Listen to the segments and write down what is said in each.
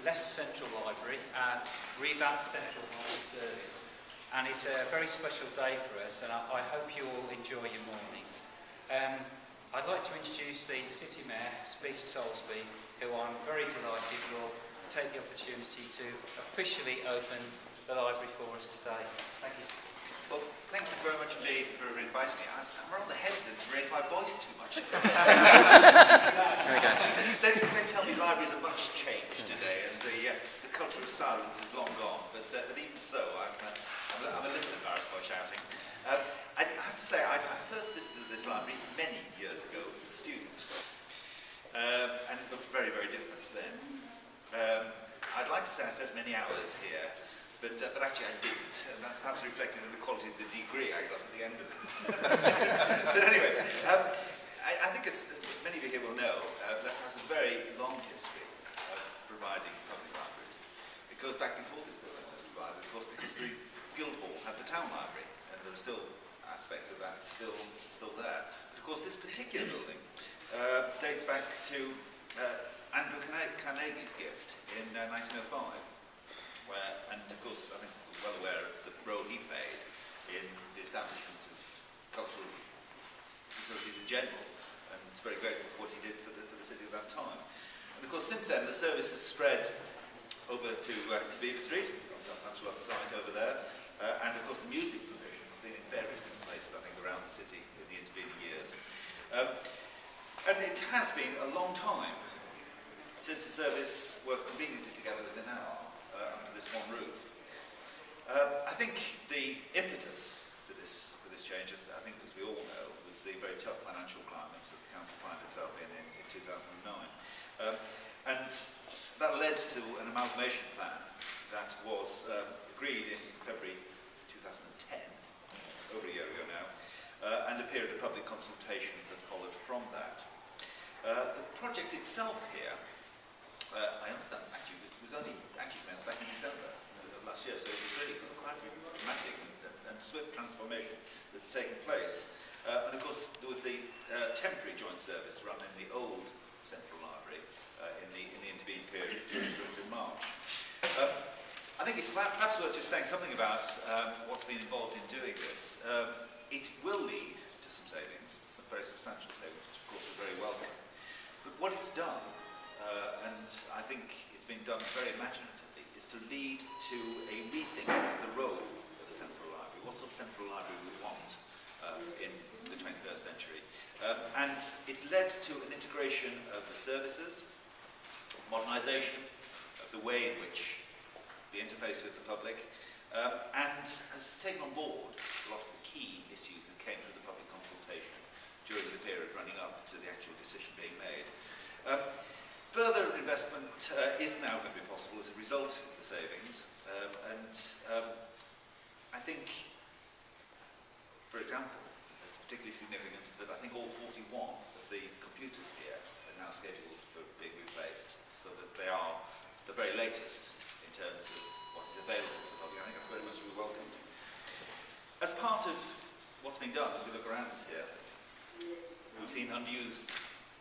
Leicester Central Library, revamped Central Library Service. And it's a very special day for us, and I hope you all enjoy your morning. I'd like to introduce the City Mayor, Peter Soulsby, who I'm very delighted will take the opportunity to officially open the library for us today. Thank you. Well, thank you very much indeed for inviting me. I'm rather hesitant to raise my voice too much. They tell me libraries are much changed today, and the culture of silence is long gone. But even so, I'm a little embarrassed by shouting. I have to say, I first visited this library many years ago as a student, and it looked very, very different then. I'd like to say I spent many hours here. But actually I didn't, and that's perhaps reflected in the quality of the degree I got at the end of it. But anyway, I think as many of you here will know, Leicester has a very long history of providing public libraries. It goes back before this building was provided, of course, because the Guildhall had the town library, and there are still aspects of that still there. But of course, this particular building dates back to Andrew Carnegie's gift in 1905. And of course, I think we're well aware of the role he played in the establishment of cultural facilities in general, and it's very grateful for what he did for the city at that time. And of course, since then, the service has spread over to Beaver Street, that's a site over there, and of course, the music provision has been in various different places, I think, around the city in the intervening years. And it has been a long time since the service worked conveniently together as they now are. Under this one roof. I think the impetus for this change, as I think as we all know, was the very tough financial climate that the council found itself in 2009. And that led to an amalgamation plan that was agreed in February 2010, over a year ago now, and a period of public consultation that followed from that. The project itself here, I understand actually was only commenced back in December of last year, so it was really quite a dramatic and swift transformation that's taken place. And of course there was the temporary joint service run in the old Central Library in the intervening period through to March. I think it's perhaps worth just saying something about what's been involved in doing this. It will lead to some savings, some very substantial savings, which of course are very welcome. But what it's done, and I think it's been done very imaginatively, is to lead to a rethink of the role of the Central Library. What sort of Central Library we want in the 21st century. And it's led to an integration of the services, modernisation of the way in which we interface with the public, and has taken on board a lot of the key issues that came through the public consultation during the period running up to the actual decision being made. Further investment is now going to be possible as a result of the savings, and I think, for example, it's particularly significant that I think all 41 of the computers here are now scheduled for being replaced, so that they are the very latest in terms of what is available to the public. I think that's very much to be welcomed. As part of what's been done, as we look around us here, we've seen unused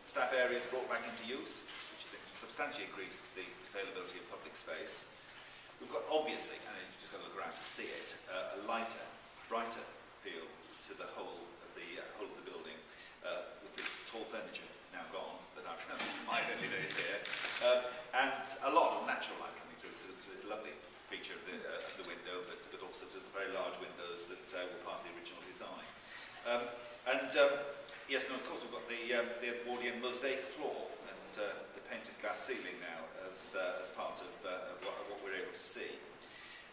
staff areas brought back into use, which I think substantially increased the availability of public space. We've got, obviously, and you've just got to look around to see it, a lighter, brighter feel to the whole of the building, with the tall furniture now gone that I've remembered from my early days here, and a lot of natural light coming through this lovely feature of the window, but also to the very large windows that were part of the original design. Yes, no, of course we've got the Edwardian mosaic floor and the painted glass ceiling now as part of what we're able to see.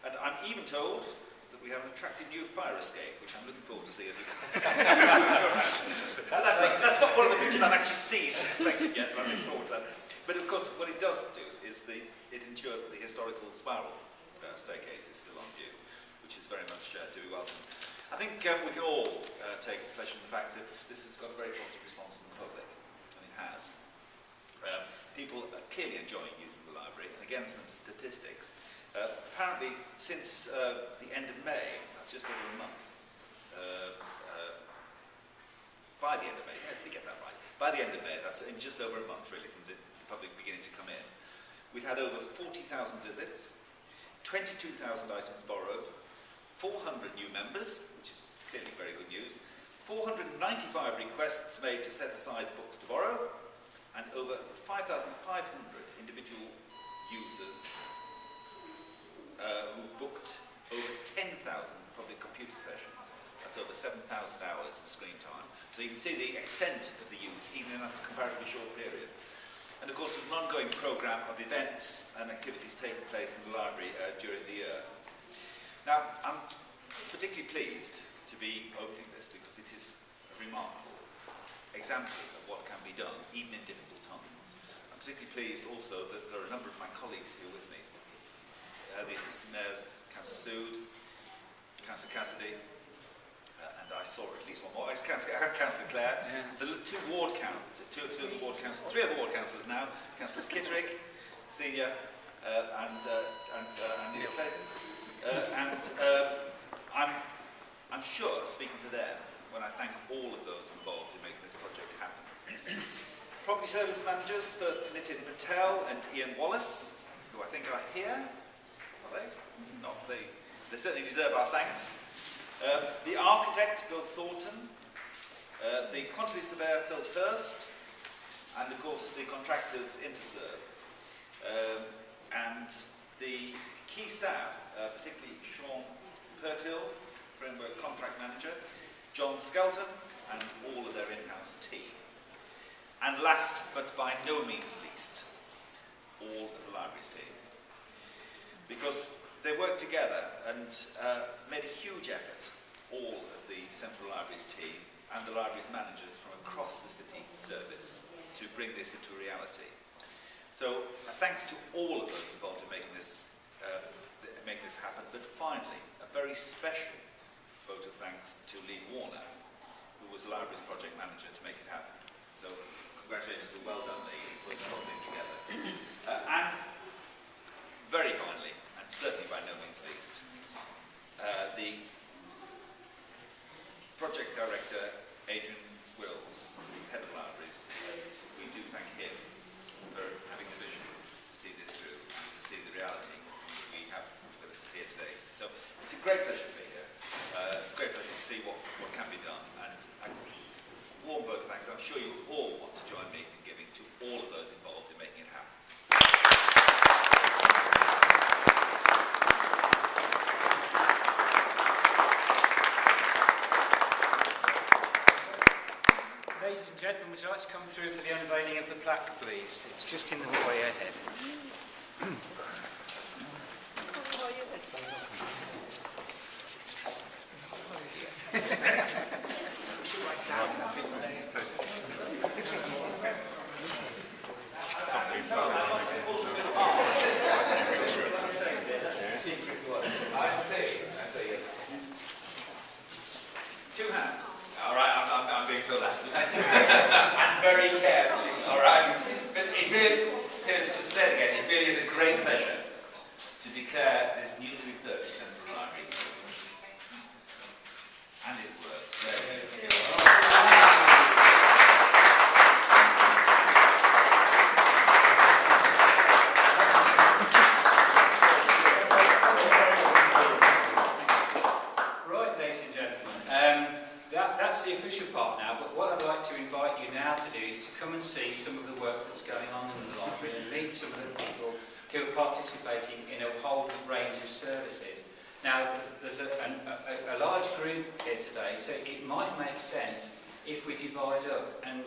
And I'm even told that we have an attractive new fire escape, which I'm looking forward to see as we go around. That's not one of the pictures I've actually seen and inspected yet, but I'm looking forward to that. But of course, what it does do is it ensures that the historical spiral staircase is still on view, which is very much to be welcomed. I think we can all take pleasure in the fact that this has got a very positive response from the public, and it has. People are clearly enjoying using the library, and again some statistics. Apparently since the end of May, that's just over a month, by the end of May, let me get that right, by the end of May, that's in just over a month really from the public beginning to come in, we'd had over 40,000 visits, 22,000 items borrowed, 400 new members, which is clearly very good news, 495 requests made to set aside books to borrow, and over 5,500 individual users who booked over 10,000 public computer sessions. That's over 7,000 hours of screen time. So you can see the extent of the use, even in that comparatively short period. And of course, there's an ongoing programme of events and activities taking place in the library during the year. Now, I'm particularly pleased to be opening this because it is a remarkable example of what can be done, even in difficult times. I'm particularly pleased also that there are a number of my colleagues here with me. The Assistant Mayors, Councillor Sood, Councillor Cassidy, and I saw at least one more, Councillor Clare, the two of the ward councillors, three other ward councillors now, Councillors Kitterick, Senior, and Neil Clayton. I'm sure, speaking for them, when I thank all of those involved in making this project happen. Property Service Managers, first Nitin Patel and Ian Wallace, who I think are here. Are they? Not they. They certainly deserve our thanks. The architect, Bill Thornton. The quantity surveyor, Phil Hurst. And of course, the contractors, Interserve. And the key staff, particularly Sean Pertill, Framework Contract Manager, John Skelton, and all of their in-house team. And last, but by no means least, all of the library's team. Because they worked together and made a huge effort, all of the Central Libraries team and the library's managers from across the city service, to bring this into reality. So thanks to all of those involved in making this happen, but finally, a very special vote of thanks to Lee Warner, who was the library's project manager to make it happen. So congratulations and well done, Lee, for putting the whole thing together. And very finally, and certainly by no means least, the project director, Adrian Wills, head of libraries, we do thank him for having the vision to see this through, to see the reality that we have with us here today. So it's a great pleasure to be here. Great pleasure to see what can be done, and a warm vote of thanks. I'm sure you all want to join me in giving to all of those involved in making it happen. Ladies and gentlemen, would you like to come through for the unveiling of the plaque, please? It's just in the foyer ahead. Two hands. All right, I'm being told that. And very carefully, all right? But it really, seriously, just say it again, it really is a great pleasure to declare this newly refurbished Central Library. And it works. Right, ladies and gentlemen, that's the official part now, but what I'd like to invite you now to do is to come and see some of the work that's going on in the library and meet some of the people who are participating in a whole range of services. Now, there's a large group here today, so it might make sense if we divide up and